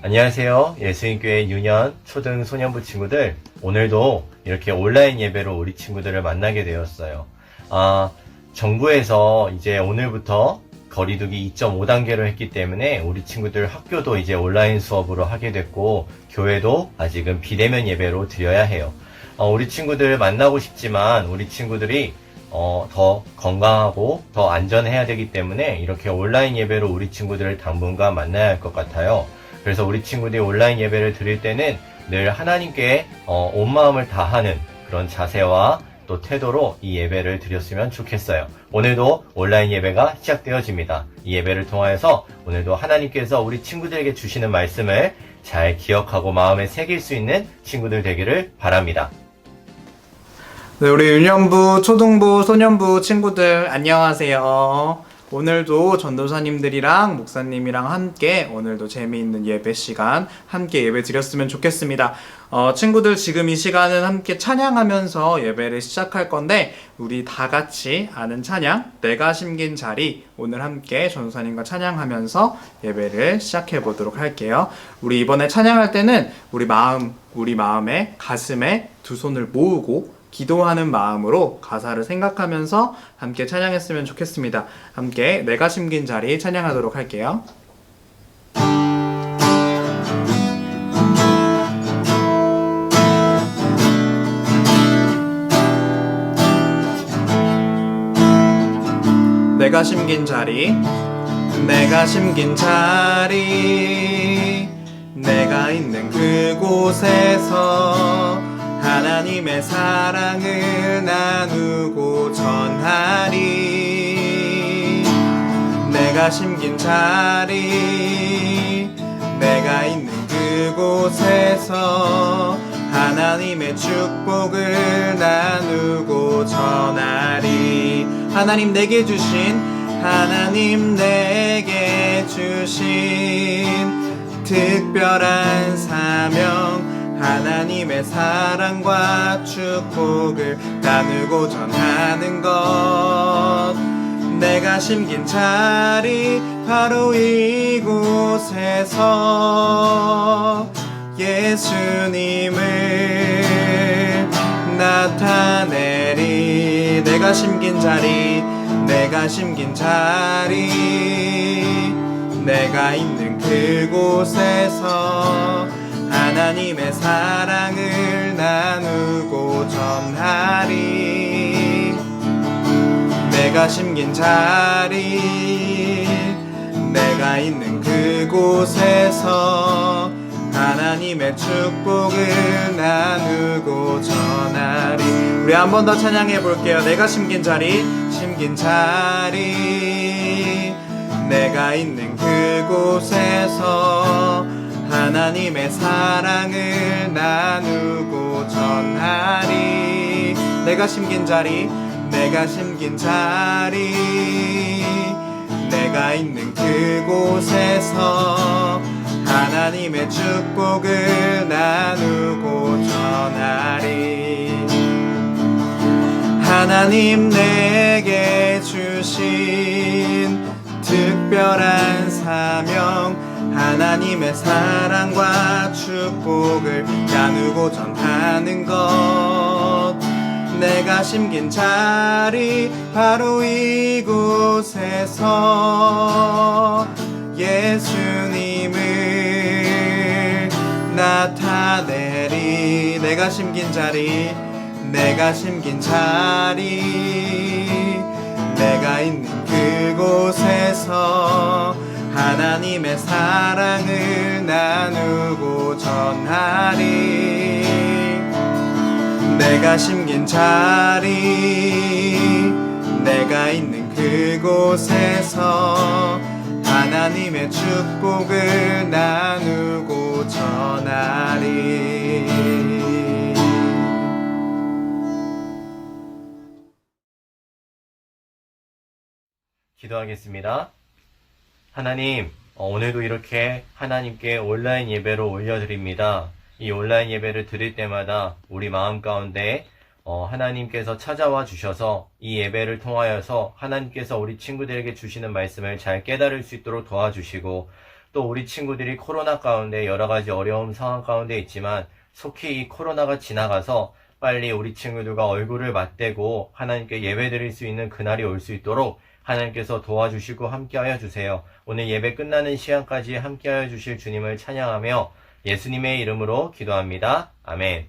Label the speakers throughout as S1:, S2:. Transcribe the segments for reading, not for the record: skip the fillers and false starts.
S1: 안녕하세요. 예수님교회 유년 초등 소년부 친구들, 오늘도 이렇게 온라인 예배로 우리 친구들을 만나게 되었어요. 정부에서 이제 오늘부터 거리두기 2.5단계로 했기 때문에 우리 친구들 학교도 이제 온라인 수업으로 하게 됐고, 교회도 아직은 비대면 예배로 드려야 해요. 우리 친구들 만나고 싶지만 우리 친구들이 더 건강하고 더 안전해야 되기 때문에 이렇게 온라인 예배로 우리 친구들을 당분간 만나야 할 것 같아요. 그래서 우리 친구들이 온라인 예배를 드릴 때는 늘 하나님께 온 마음을 다하는 그런 자세와 또 태도로 이 예배를 드렸으면 좋겠어요. 오늘도 온라인 예배가 시작되어집니다. 이 예배를 통하여서 오늘도 하나님께서 우리 친구들에게 주시는 말씀을 잘 기억하고 마음에 새길 수 있는 친구들 되기를 바랍니다.
S2: 네, 우리 유년부, 초등부, 소년부 친구들 안녕하세요. 오늘도 전도사님들이랑 목사님이랑 함께 오늘도 재미있는 예배 시간 함께 예배 드렸으면 좋겠습니다. 친구들 지금 이 시간은 함께 찬양하면서 예배를 시작할 건데 우리 다 같이 아는 찬양 내가 심긴 자리 오늘 함께 전도사님과 찬양하면서 예배를 시작해 보도록 할게요. 우리 이번에 찬양할 때는 우리 마음에 가슴에 두 손을 모으고 기도하는 마음으로 가사를 생각하면서 함께 찬양했으면 좋겠습니다. 함께 내가 심긴 자리 찬양하도록 할게요. 내가 심긴 자리 내가 심긴 자리 내가 있는 그곳에서 하나님의 사랑을 나누고 전하리. 내가 심긴 자리 내가 있는 그곳에서 하나님의 축복을 나누고 전하리. 하나님 내게 주신 특별한 사명 하나님의 사랑과 축복을 나누고 전하는 것. 내가 심긴 자리 바로 이곳에서 예수님을 나타내리. 내가 심긴 자리 내가 심긴 자리 내가 있는 그곳에서 하나님의 사랑을 나누고 전하리. 내가 심긴 자리 내가 있는 그곳에서 하나님의 축복을 나누고 전하리. 우리 한 번 더 찬양해 볼게요. 내가 심긴 자리 내가 있는 그곳에서 하나님의 사랑을 나누고 전하리. 내가 심긴 자리 내가 있는 그곳에서 하나님의 축복을 나누고 전하리. 하나님 내게 주신 특별한 사명 하나님의 사랑과 축복을 나누고 전하는 것. 내가 심긴 자리 바로 이곳에서 예수님을 나타내리. 내가 심긴 자리 내가 있는 그곳에서 하나님의 사랑을 나누고 전하리. 내가 심긴 자리 내가 있는 그곳에서 하나님의 축복을 나누고 전하리.
S1: 기도하겠습니다. 하나님, 오늘도 이렇게 하나님께 온라인 예배로 올려드립니다. 이 온라인 예배를 드릴 때마다 우리 마음 가운데 하나님께서 찾아와 주셔서 이 예배를 통하여서 하나님께서 우리 친구들에게 주시는 말씀을 잘 깨달을 수 있도록 도와주시고 또 우리 친구들이 코로나 가운데 여러 가지 어려움 상황 가운데 있지만 속히 이 코로나가 지나가서 빨리 우리 친구들과 얼굴을 맞대고 하나님께 예배드릴 수 있는 그날이 올 수 있도록 하나님께서 도와주시고 함께하여 주세요. 오늘 예배 끝나는 시간까지 함께하여 주실 주님을 찬양하며 예수님의 이름으로 기도합니다. 아멘.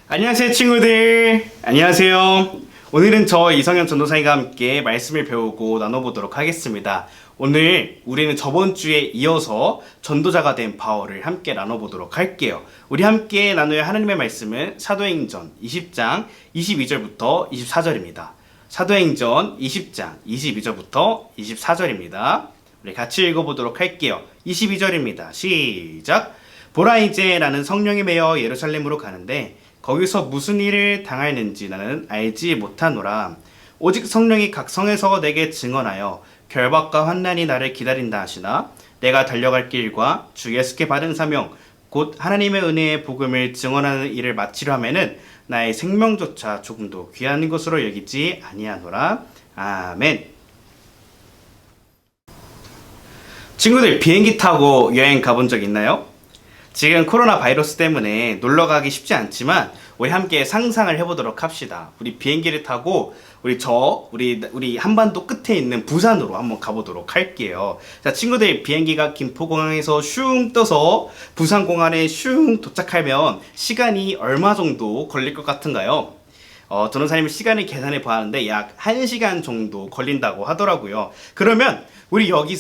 S3: 안녕하세요 친구들. 안녕하세요. 오늘은 저 이성현 전도사님과 함께 말씀을 배우고 나눠보도록 하겠습니다. 오늘 우리는 저번 주에 이어서 전도자가 된 바울을 함께 나눠보도록 할게요. 우리 함께 나눌 하나님의 말씀은 사도행전 20장 22절부터 24절입니다. 사도행전 20장 22절부터 24절입니다. 우리 같이 읽어보도록 할게요. 22절입니다. 시작! 보라 이제 나는 성령에 매여 예루살렘으로 가는데 거기서 무슨 일을 당하는지 나는 알지 못하노라. 오직 성령이 각 성에서 내게 증언하여 결박과 환난이 나를 기다린다 하시나 내가 달려갈 길과 주 예수께 받은 사명 곧 하나님의 은혜의 복음을 증언하는 일을 마치려 하면은 나의 생명조차 조금도 귀한 것으로 여기지 아니하노라. 아멘. 친구들 비행기 타고 여행 가본 적 있나요? 지금 코로나 바이러스 때문에 놀러 가기 쉽지 않지만 우리 함께 상상을 해보도록 합시다. 우리 비행기를 타고 우리 한반도 끝에 있는 부산으로 한번 가보도록 할게요. 자, 친구들 비행기가 김포공항에서 슝 떠서 부산공항에 슝 도착하면 시간이 얼마 정도 걸릴 것 같은가요? 전도사님이 시간을 계산해 보았는데 약 1시간 정도 걸린다고 하더라고요. 그러면 우리 여기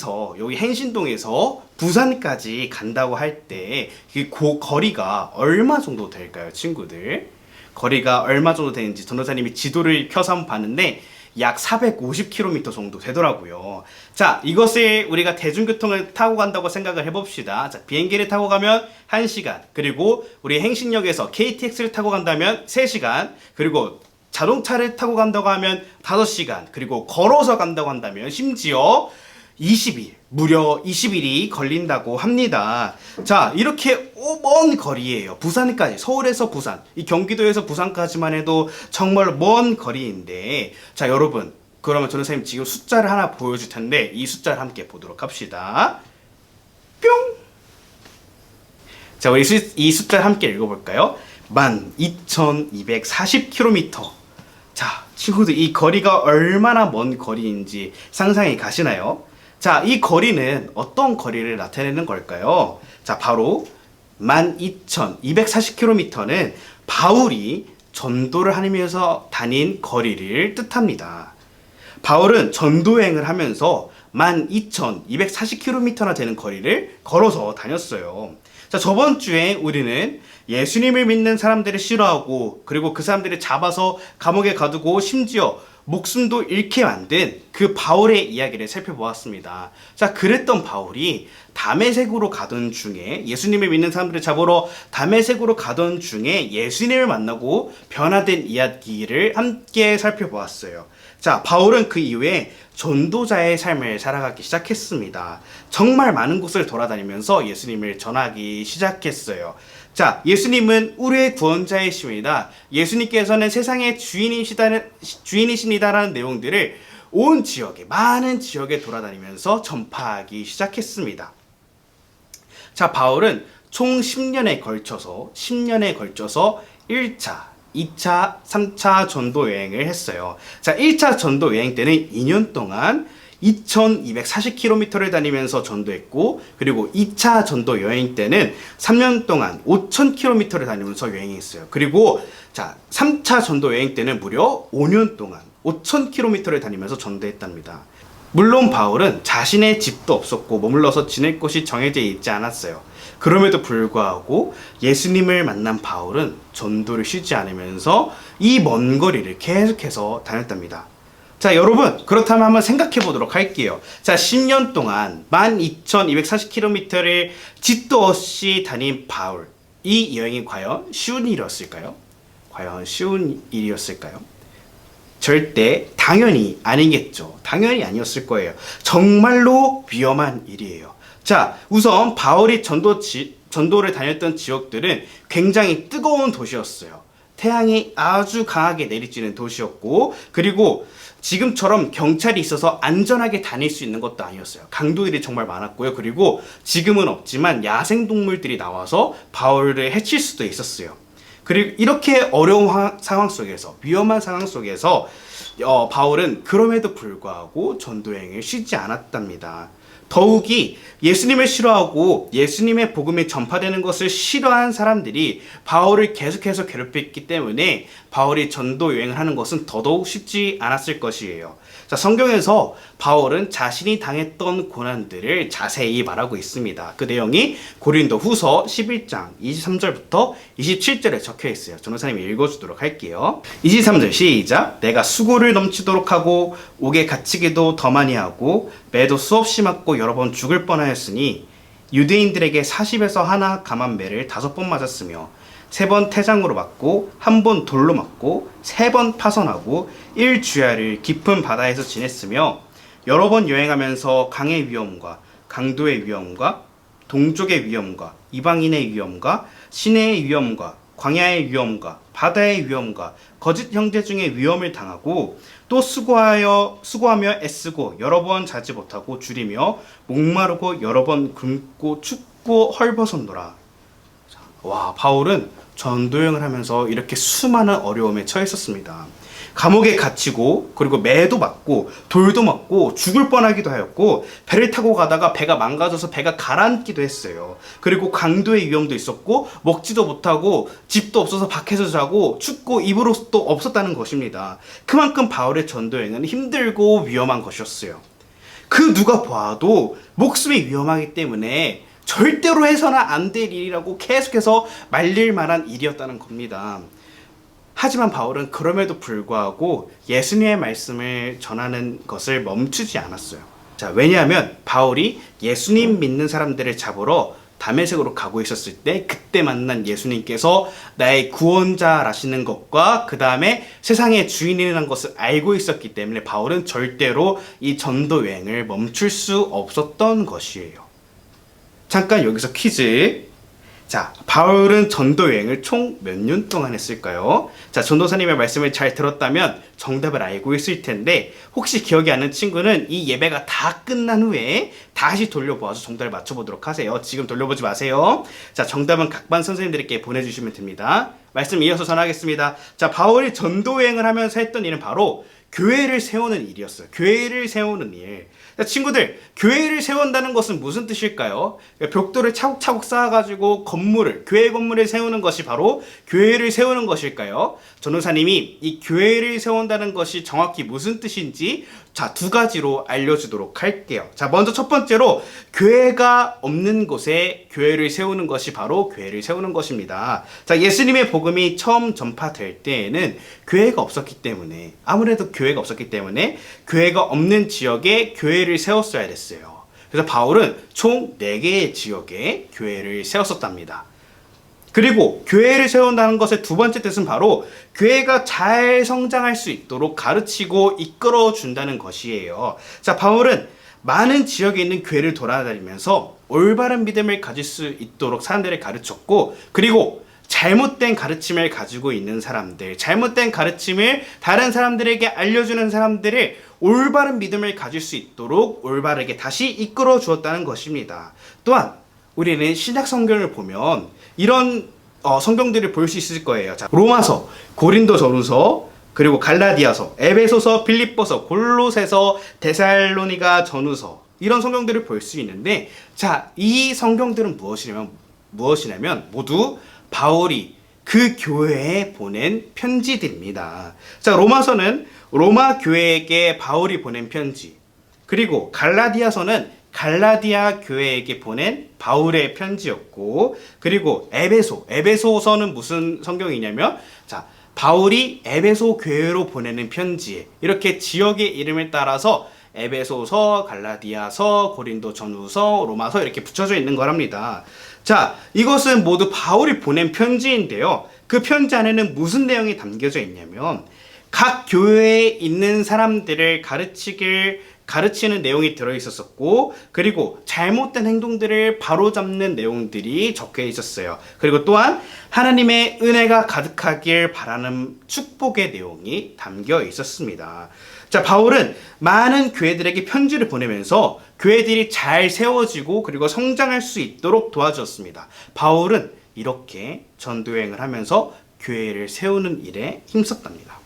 S3: 행신동에서 부산까지 간다고 할 때 그 거리가 얼마 정도 될까요, 친구들? 거리가 얼마 정도 되는지 전도사님이 지도를 켜서 한번 봤는데 약 450km 정도 되더라고요. 자, 이것을 우리가 대중교통을 타고 간다고 생각을 해봅시다. 자, 비행기를 타고 가면 1시간, 그리고 우리 행신역에서 KTX를 타고 간다면 3시간, 그리고 자동차를 타고 간다고 하면 5시간, 그리고 걸어서 간다고 한다면 심지어 20일, 무려 20일이 걸린다고 합니다. 자, 이렇게 먼 거리예요. 부산까지, 서울에서 부산, 이 경기도에서 부산까지만 해도 정말 먼 거리인데, 자, 여러분, 그러면 전도사님 지금 숫자를 하나 보여줄 텐데 이 숫자를 함께 보도록 합시다. 뿅! 자, 우리 이 숫자를 함께 읽어볼까요? 12,240km. 자, 친구들 이 거리가 얼마나 먼 거리인지 상상이 가시나요? 자, 이 거리는 어떤 거리를 나타내는 걸까요? 자, 바로 12,240km는 바울이 전도를 하면서 다닌 거리를 뜻합니다. 바울은 전도여행을 하면서 12,240km나 되는 거리를 걸어서 다녔어요. 자, 저번 주에 우리는 예수님을 믿는 사람들을 싫어하고 그리고 그 사람들을 잡아서 감옥에 가두고 심지어 목숨도 잃게 만든 그 바울의 이야기를 살펴보았습니다. 자, 그랬던 바울이 다메섹으로 가던 중에 예수님을 믿는 사람들을 잡으러 다메섹으로 가던 중에 예수님을 만나고 변화된 이야기를 함께 살펴보았어요. 자, 바울은 그 이후에 전도자의 삶을 살아가기 시작했습니다. 정말 많은 곳을 돌아다니면서 예수님을 전하기 시작했어요. 자, 예수님은 우리의 구원자이십니다. 예수님께서는 세상의 주인이십니다라는 내용들을 온 지역에, 많은 지역에 돌아다니면서 전파하기 시작했습니다. 자, 바울은 총 10년에 걸쳐서 1차, 2차, 3차 전도 여행을 했어요. 자, 1차 전도 여행 때는 2년 동안 2,240km를 다니면서 전도했고, 그리고 2차 전도 여행 때는 3년 동안 5,000km를 다니면서 여행했어요. 그리고 자, 3차 전도 여행 때는 무려 5년 동안 5,000km를 다니면서 전도했답니다. 물론 바울은 자신의 집도 없었고 머물러서 지낼 곳이 정해져 있지 않았어요. 그럼에도 불구하고 예수님을 만난 바울은 전도를 쉬지 않으면서 이 먼 거리를 계속해서 다녔답니다. 자, 여러분, 그렇다면 한번 생각해 보도록 할게요. 자, 10년 동안 12,240km를 짓도 없이 다닌 바울, 이 여행이 과연 쉬운 일이었을까요? 과연 쉬운 일이었을까요? 절대 당연히 아니겠죠. 당연히 아니었을 거예요. 정말로 위험한 일이에요. 자, 우선 바울이 전도를 다녔던 지역들은 굉장히 뜨거운 도시였어요. 태양이 아주 강하게 내리쬐는 도시였고, 그리고 지금처럼 경찰이 있어서 안전하게 다닐 수 있는 것도 아니었어요. 강도들이 정말 많았고요. 그리고 지금은 없지만 야생동물들이 나와서 바울을 해칠 수도 있었어요. 그리고 이렇게 어려운 상황 속에서, 위험한 상황 속에서 바울은 그럼에도 불구하고 전도여행을 쉬지 않았답니다. 더욱이 예수님을 싫어하고 예수님의 복음이 전파되는 것을 싫어한 사람들이 바울을 계속해서 괴롭혔기 때문에 바울이 전도 여행을 하는 것은 더더욱 쉽지 않았을 것이에요. 자, 성경에서 바울은 자신이 당했던 고난들을 자세히 말하고 있습니다. 그 내용이 고린도 후서 11장 23절부터 27절에 적혀 있어요. 전도사님이 읽어주도록 할게요. 23절 시작. 내가 수고를 넘치도록 하고 옥에 갇히기도 더 많이 하고 매도 수없이 맞고 여러 번 죽을 뻔하였으니 유대인들에게 40에서 하나 감한 매를 5번 맞았으며 3번 태장으로 맞고 1번 돌로 맞고 3번 파선하고 1주야를 깊은 바다에서 지냈으며 여러 번 여행하면서 강의 위험과 강도의 위험과 동족의 위험과 이방인의 위험과 시내의 위험과 광야의 위험과 바다의 위험과 거짓 형제 중에 위험을 당하고 또 수고하며 애쓰고 여러 번 자지 못하고 줄이며 목마르고 여러 번 굶고 춥고 헐벗었노라. 와, 바울은 전도여행을 하면서 이렇게 수많은 어려움에 처했었습니다. 감옥에 갇히고 그리고 매도 맞고 돌도 맞고 죽을 뻔하기도 하였고 배를 타고 가다가 배가 망가져서 배가 가라앉기도 했어요. 그리고 강도의 위험도 있었고 먹지도 못하고 집도 없어서 밖에서 자고 춥고 입을 옷도 없었다는 것입니다. 그만큼 바울의 전도여행은 힘들고 위험한 것이었어요. 그 누가 봐도 목숨이 위험하기 때문에 절대로 해서는 안 될 일이라고 계속해서 말릴 만한 일이었다는 겁니다. 하지만 바울은 그럼에도 불구하고 예수님의 말씀을 전하는 것을 멈추지 않았어요. 자, 왜냐하면 바울이 예수님 믿는 사람들을 잡으러 다메섹으로 가고 있었을 때 그때 만난 예수님께서 나의 구원자라시는 것과 그 다음에 세상의 주인이라는 것을 알고 있었기 때문에 바울은 절대로 이 전도 여행을 멈출 수 없었던 것이에요. 잠깐 여기서 퀴즈. 자, 바울은 전도 여행을 총 몇 년 동안 했을까요? 자, 전도사님의 말씀을 잘 들었다면 정답을 알고 있을 텐데 혹시 기억이 안 나는 친구는 이 예배가 다 끝난 후에 다시 돌려보아서 정답을 맞춰보도록 하세요. 지금 돌려보지 마세요. 자, 정답은 각 반 선생님들께 보내주시면 됩니다. 말씀 이어서 전하겠습니다. 자, 바울이 전도 여행을 하면서 했던 일은 바로 교회를 세우는 일이었어요. 교회를 세우는 일. 자, 친구들, 교회를 세운다는 것은 무슨 뜻일까요? 벽돌을 차곡차곡 쌓아가지고 교회 건물을 세우는 것이 바로 교회를 세우는 것일까요? 전도사님이 이 교회를 세운다는 것이 정확히 무슨 뜻인지 자, 2가지로 알려주도록 할게요. 자, 먼저 첫 번째로 교회가 없는 곳에 교회를 세우는 것이 바로 교회를 세우는 것입니다. 자, 예수님의 복음이 처음 전파될 때에는 교회가 없었기 때문에 아무래도 교회가 없었기 때문에 교회가 없는 지역에 교회를 세웠어야 됐어요. 그래서 바울은 총 4개의 지역에 교회를 세웠었답니다. 그리고 교회를 세운다는 것의 2번째 뜻은 바로 교회가 잘 성장할 수 있도록 가르치고 이끌어 준다는 것이에요. 자, 바울은 많은 지역에 있는 교회를 돌아다니면서 올바른 믿음을 가질 수 있도록 사람들을 가르쳤고, 그리고 잘못된 가르침을 가지고 있는 사람들, 잘못된 가르침을 다른 사람들에게 알려주는 사람들을 올바른 믿음을 가질 수 있도록 올바르게 다시 이끌어 주었다는 것입니다. 또한 우리는 신약 성경을 보면 이런 성경들을 볼 수 있을 거예요. 자, 로마서, 고린도전후서, 그리고 갈라디아서, 에베소서, 빌립보서, 골로새서, 데살로니가 전후서, 이런 성경들을 볼 수 있는데, 자, 이 성경들은 무엇이냐면 모두 바울이 그 교회에 보낸 편지들입니다. 자, 로마서는 로마 교회에게 바울이 보낸 편지, 그리고 갈라디아서는 갈라디아 교회에게 보낸 바울의 편지였고, 그리고 에베소서는 무슨 성경이냐면, 자, 바울이 에베소 교회로 보내는 편지, 이렇게 지역의 이름을 따라서 에베소서, 갈라디아서, 고린도전후서, 로마서 이렇게 붙여져 있는 거랍니다. 자, 이것은 모두 바울이 보낸 편지인데요. 그 편지 안에는 무슨 내용이 담겨져 있냐면 각 교회에 있는 사람들을 가르치길 가르치는 내용이 들어있었고, 그리고 잘못된 행동들을 바로잡는 내용들이 적혀 있었어요. 그리고 또한 하나님의 은혜가 가득하길 바라는 축복의 내용이 담겨 있었습니다. 자, 바울은 많은 교회들에게 편지를 보내면서 교회들이 잘 세워지고 그리고 성장할 수 있도록 도와주었습니다. 바울은 이렇게 전도여행을 하면서 교회를 세우는 일에 힘썼답니다.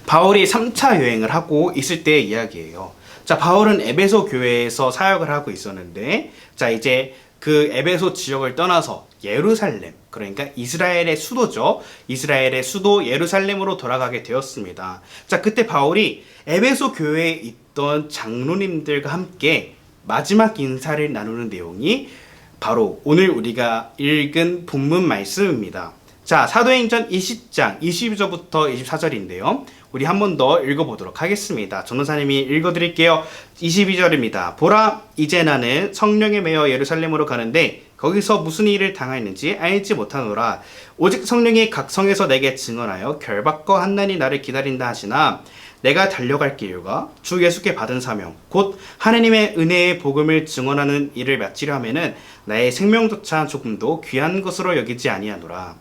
S3: 바울이 3차 여행을 하고 있을 때의 이야기예요. 자, 바울은 에베소 교회에서 사역을 하고 있었는데, 자, 이제 그 에베소 지역을 떠나서 예루살렘, 그러니까 이스라엘의 수도죠. 이스라엘의 수도 예루살렘으로 돌아가게 되었습니다. 자, 그때 바울이 에베소 교회에 있던 장로님들과 함께 마지막 인사를 나누는 내용이 바로 오늘 우리가 읽은 본문 말씀입니다. 자, 사도행전 20장 22절부터 24절인데요. 우리 한 번 더 읽어보도록 하겠습니다. 전도사님이 읽어드릴게요. 22절입니다. 보라, 이제 나는 성령에 매여 예루살렘으로 가는데 거기서 무슨 일을 당하였는지 알지 못하노라. 오직 성령이 각 성에서 내게 증언하여 결박과 환난이 나를 기다린다 하시나 내가 달려갈 길과 주 예수께 받은 사명 곧 하나님의 은혜의 복음을 증언하는 일을 마치려 하면은 나의 생명조차 조금도 귀한 것으로 여기지 아니하노라.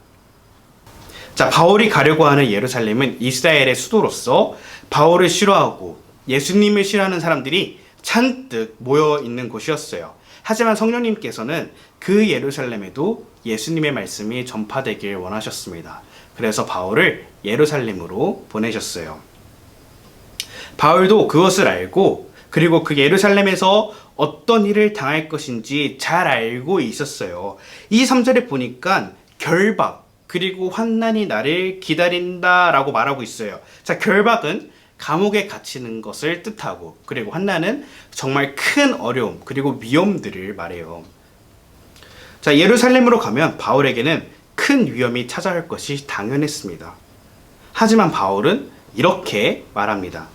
S3: 자, 바울이 가려고 하는 예루살렘은 이스라엘의 수도로서 바울을 싫어하고 예수님을 싫어하는 사람들이 잔뜩 모여 있는 곳이었어요. 하지만 성령님께서는 그 예루살렘에도 예수님의 말씀이 전파되길 원하셨습니다. 그래서 바울을 예루살렘으로 보내셨어요. 바울도 그것을 알고 그리고 그 예루살렘에서 어떤 일을 당할 것인지 잘 알고 있었어요. 이 3절에 보니까 결박 그리고 환난이 나를 기다린다 라고 말하고 있어요. 자, 결박은 감옥에 갇히는 것을 뜻하고 그리고 환난은 정말 큰 어려움 그리고 위험들을 말해요. 자, 예루살렘으로 가면 바울에게는 큰 위험이 찾아올 것이 당연했습니다. 하지만 바울은 이렇게 말합니다.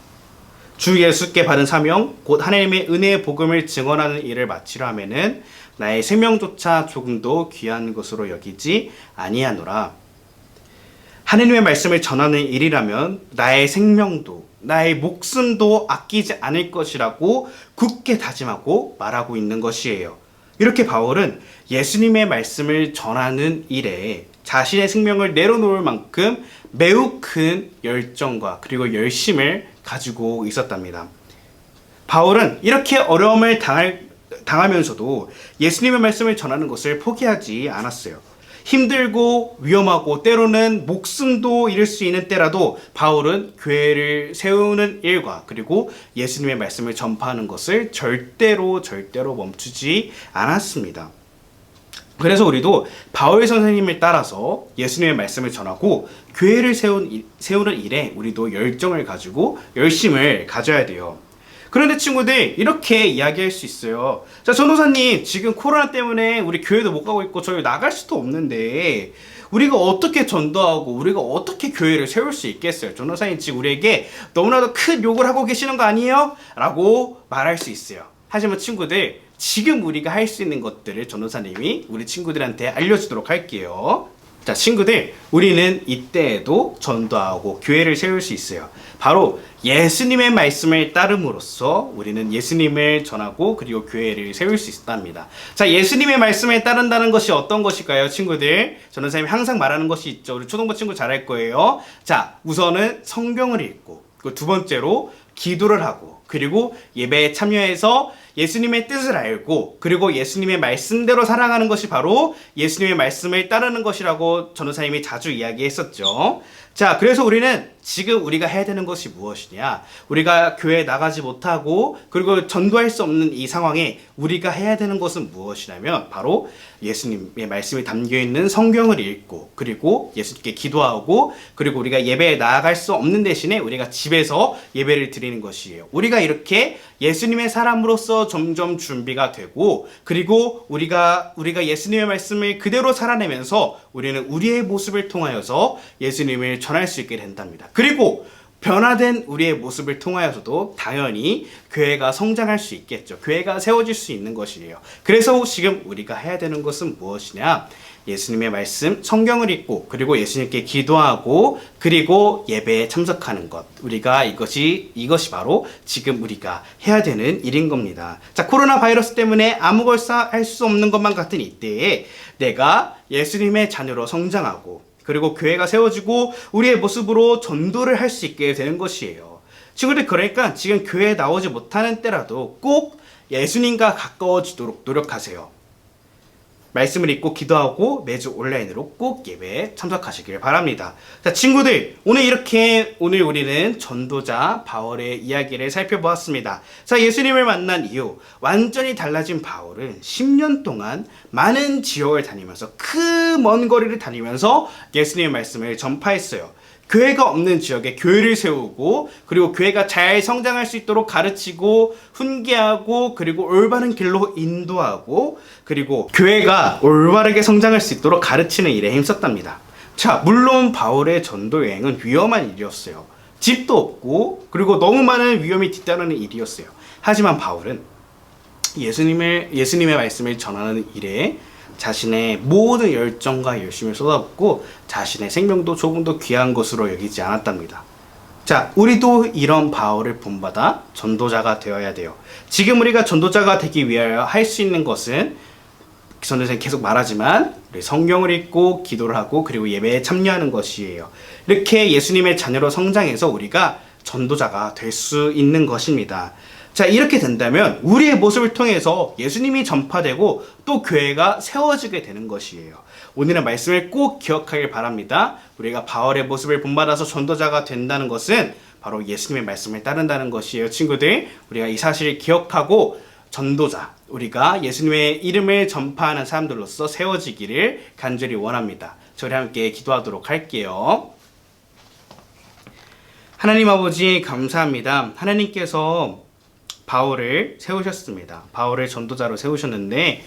S3: 주 예수께 받은 사명 곧 하나님의 은혜의 복음을 증언하는 일을 마치려 하면은 나의 생명조차 조금도 귀한 것으로 여기지 아니하노라. 하나님의 말씀을 전하는 일이라면 나의 생명도 나의 목숨도 아끼지 않을 것이라고 굳게 다짐하고 말하고 있는 것이에요. 이렇게 바울은 예수님의 말씀을 전하는 일에 자신의 생명을 내려놓을 만큼 매우 큰 열정과 그리고 열심을 가지고 있었답니다. 바울은 이렇게 어려움을 당하면서도 예수님의 말씀을 전하는 것을 포기하지 않았어요. 힘들고 위험하고 때로는 목숨도 잃을 수 있는 때라도 바울은 교회를 세우는 일과 그리고 예수님의 말씀을 전파하는 것을 절대로 멈추지 않았습니다. 그래서 우리도 바울 선생님을 따라서 예수님의 말씀을 전하고 교회를 세우는 일에 우리도 열정을 가지고 열심을 가져야 돼요. 그런데 친구들 이렇게 이야기할 수 있어요. 자, 전도사님 지금 코로나 때문에 우리 교회도 못 가고 있고 저희 나갈 수도 없는데 우리가 어떻게 전도하고 우리가 어떻게 교회를 세울 수 있겠어요? 전도사님 지금 우리에게 너무나도 큰 욕을 하고 계시는 거 아니에요? 라고 말할 수 있어요. 하지만 친구들 지금 우리가 할 수 있는 것들을 전도사님이 우리 친구들한테 알려주도록 할게요. 자, 친구들 우리는 이때에도 전도하고 교회를 세울 수 있어요. 바로 예수님의 말씀을 따름으로써 우리는 예수님을 전하고 그리고 교회를 세울 수 있답니다. 자, 예수님의 말씀을 따른다는 것이 어떤 것일까요, 친구들? 전도사님이 항상 말하는 것이 있죠. 우리 초등부 친구 잘 알 거예요. 자, 우선은 성경을 읽고 그리고 두 번째로 기도를 하고 그리고 예배에 참여해서 예수님의 뜻을 알고 그리고 예수님의 말씀대로 살아가는 것이 바로 예수님의 말씀을 따르는 것이라고 전도사님이 자주 이야기했었죠. 자, 그래서 우리는 지금 우리가 해야 되는 것이 무엇이냐? 우리가 교회에 나가지 못하고 그리고 전도할 수 없는 이 상황에 우리가 해야 되는 것은 무엇이냐면 바로 예수님의 말씀이 담겨있는 성경을 읽고 그리고 예수님께 기도하고 그리고 우리가 예배에 나아갈 수 없는 대신에 우리가 집에서 예배를 드리는 것이에요. 우리가 이렇게 예수님의 사람으로서 점점 준비가 되고 그리고 우리가 예수님의 말씀을 그대로 살아내면서 우리는 우리의 모습을 통하여서 예수님을 전할 수 있게 된답니다. 그리고 변화된 우리의 모습을 통하여서도 당연히 교회가 성장할 수 있겠죠. 교회가 세워질 수 있는 것이에요. 그래서 지금 우리가 해야 되는 것은 무엇이냐? 예수님의 말씀, 성경을 읽고 그리고 예수님께 기도하고 그리고 예배에 참석하는 것. 우리가 이것이 바로 지금 우리가 해야 되는 일인 겁니다. 자, 코로나 바이러스 때문에 아무것도 할 수 없는 것만 같은 이때에 내가 예수님의 자녀로 성장하고 그리고 교회가 세워지고 우리의 모습으로 전도를 할 수 있게 되는 것이에요. 친구들, 그러니까 지금 교회에 나오지 못하는 때라도 꼭 예수님과 가까워지도록 노력하세요. 말씀을 읽고 기도하고 매주 온라인으로 꼭 예배에 참석하시길 바랍니다. 자, 친구들, 오늘 우리는 전도자 바울의 이야기를 살펴보았습니다. 자, 예수님을 만난 이후 완전히 달라진 바울은 10년 동안 많은 지역을 다니면서 그 먼 거리를 다니면서 예수님의 말씀을 전파했어요. 교회가 없는 지역에 교회를 세우고 그리고 교회가 잘 성장할 수 있도록 가르치고 훈계하고 그리고 올바른 길로 인도하고 그리고 교회가 올바르게 성장할 수 있도록 가르치는 일에 힘썼답니다. 자, 물론 바울의 전도 여행은 위험한 일이었어요. 집도 없고 그리고 너무 많은 위험이 뒤따르는 일이었어요. 하지만 바울은 예수님의 말씀을 전하는 일에 자신의 모든 열정과 열심을 쏟아붓고 자신의 생명도 조금도 귀한 것으로 여기지 않았답니다. 자, 우리도 이런 바울을 본받아 전도자가 되어야 돼요. 지금 우리가 전도자가 되기 위하여 할 수 있는 것은 전도사님 계속 말하지만 우리 성경을 읽고 기도를 하고 그리고 예배에 참여하는 것이에요. 이렇게 예수님의 자녀로 성장해서 우리가 전도자가 될 수 있는 것입니다. 자, 이렇게 된다면 우리의 모습을 통해서 예수님이 전파되고 또 교회가 세워지게 되는 것이에요. 오늘의 말씀을 꼭 기억하길 바랍니다. 우리가 바울의 모습을 본받아서 전도자가 된다는 것은 바로 예수님의 말씀을 따른다는 것이에요. 친구들, 우리가 이 사실을 기억하고 전도자, 우리가 예수님의 이름을 전파하는 사람들로서 세워지기를 간절히 원합니다. 저희 함께 기도하도록 할게요. 하나님 아버지, 감사합니다. 하나님께서 바울을 세우셨습니다. 바울을 전도자로 세우셨는데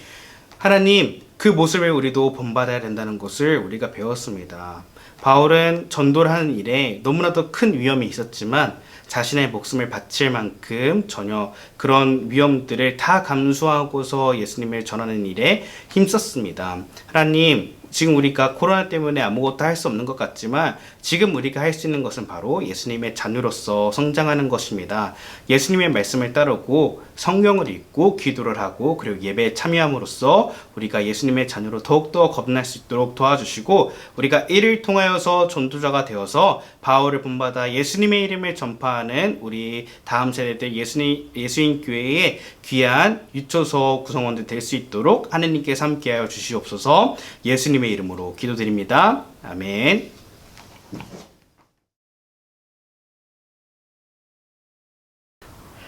S3: 하나님, 그 모습을 우리도 본받아야 된다는 것을 우리가 배웠습니다. 바울은 전도를 하는 일에 너무나도 큰 위험이 있었지만 자신의 목숨을 바칠 만큼 전혀 그런 위험들을 다 감수하고서 예수님을 전하는 일에 힘썼습니다. 하나님, 지금 우리가 코로나 때문에 아무것도 할 수 없는 것 같지만 지금 우리가 할 수 있는 것은 바로 예수님의 자녀로서 성장하는 것입니다. 예수님의 말씀을 따르고 성경을 읽고 기도를 하고 그리고 예배에 참여함으로써 우리가 예수님의 자녀로 더욱더 거듭날 수 있도록 도와주시고 우리가 이를 통하여서 전도자가 되어서 바울을 본받아 예수님의 이름을 전파하는 우리 다음 세대들 예수인 교회의 귀한 유초소 구성원들 될 수 있도록 하나님께서 함께하여 주시옵소서. 예수님의 이름으로 기도드립니다. 아멘.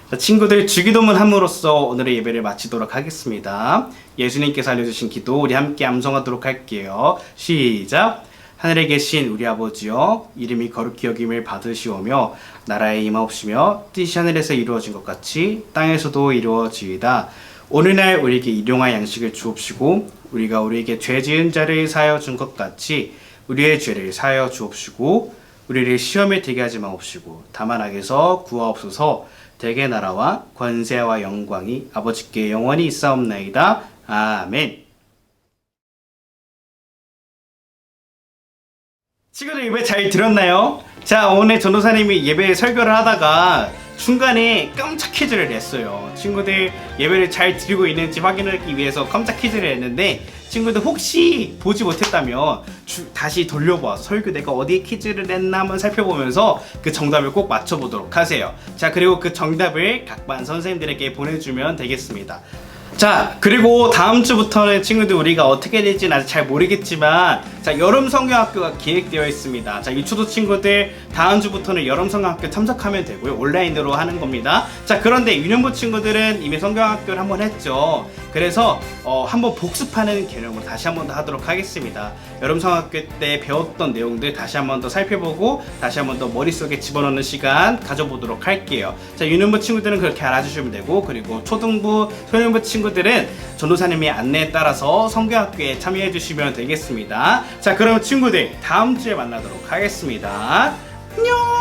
S3: 자, 친구들, 주기도문 함으로써 오늘의 예배를 마치도록 하겠습니다. 예수님께서 알려주신 기도 우리 함께 암송하도록 할게요. 시작. 하늘에 계신 우리 아버지여, 이름이 거룩히 여김을 받으시오며 나라에 임하옵시며 뜻이 하늘에서 이루어진 것 같이 땅에서도 이루어지이다. 오늘날 우리에게 일용할 양식을 주옵시고 우리가 우리에게 죄 지은 자를 사하여 준 것 같이 우리의 죄를 사하여 주옵시고 우리를 시험에 들게 하지 마옵시고 다만 악에서 구하옵소서. 대개 나라와 권세와 영광이 아버지께 영원히 있사옵나이다. 아멘. 친구들, 예배 잘 들었나요? 자, 오늘 전도사님이 예배 설교를 하다가 중간에 깜짝 퀴즈를 냈어요. 친구들, 예배를 잘 드리고 있는지 확인하기 위해서 깜짝 퀴즈를 냈는데 친구들 혹시 보지 못했다면 다시 돌려보아서 설교 내가 어디에 퀴즈를 냈나 한번 살펴보면서 그 정답을 꼭 맞춰보도록 하세요. 자, 그리고 그 정답을 각 반 선생님들에게 보내주면 되겠습니다. 자, 그리고 다음 주부터는 친구들 우리가 어떻게 될지는 아직 잘 모르겠지만 자, 여름 성경학교가 기획되어 있습니다. 자, 유초도 친구들 다음 주부터는 여름 성경학교 참석하면 되고요. 온라인으로 하는 겁니다. 자, 그런데 유년부 친구들은 이미 성경학교를 한번 했죠. 그래서 한번 복습하는 개념으로 다시 한번 더 하도록 하겠습니다. 여름 성경학교 때 배웠던 내용들 다시 한번 더 살펴보고 다시 한번 더 머릿속에 집어넣는 시간 가져보도록 할게요. 자, 유년부 친구들은 그렇게 알아주시면 되고 그리고 초등부, 소년부 친구들은 전도사님의 안내에 따라서 성경학교에 참여해 주시면 되겠습니다. 자, 그럼 친구들 다음 주에 만나도록 하겠습니다. 안녕.